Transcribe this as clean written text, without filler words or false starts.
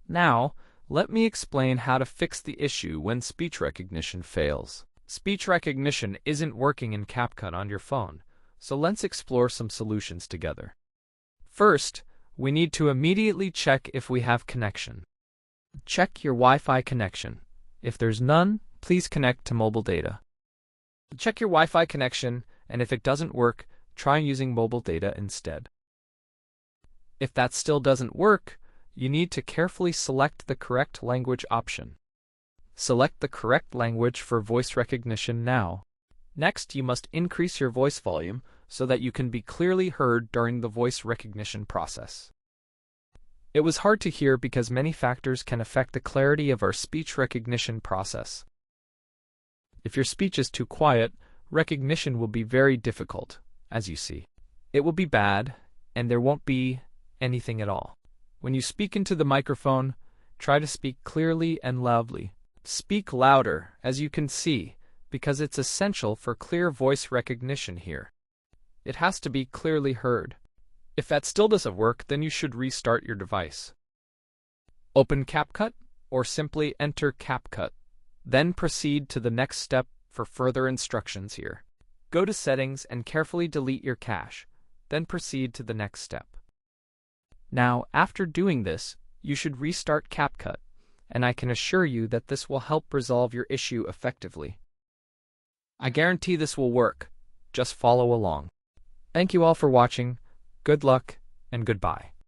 Now, let me explain how to fix the issue when speech recognition fails. Speech recognition isn't working in CapCut on your phone, so let's explore some solutions together. First, we need to immediately check if we have connection. Check your Wi-Fi connection. If there's none, please connect to mobile data. Check your Wi-Fi connection, and if it doesn't work, try using mobile data instead. If that still doesn't work, you need to carefully select the correct language option. Select the correct language for voice recognition now. Next, you must increase your voice volume so that you can be clearly heard during the voice recognition process. It was hard to hear because many factors can affect the clarity of our speech recognition process. If your speech is too quiet, recognition will be very difficult, as you see. It will be bad, and there won't be anything at all. When you speak into the microphone, try to speak clearly and loudly. Speak louder, as you can see, because it's essential for clear voice recognition here. It has to be clearly heard. If that still doesn't work, then you should restart your device. Open CapCut, or simply enter CapCut. Then proceed to the next step for further instructions here. Go to Settings and carefully delete your cache. Then proceed to the next step. Now, after doing this, you should restart CapCut, and I can assure you that this will help resolve your issue effectively. I guarantee this will work. Just follow along. Thank you all for watching. Good luck, and goodbye.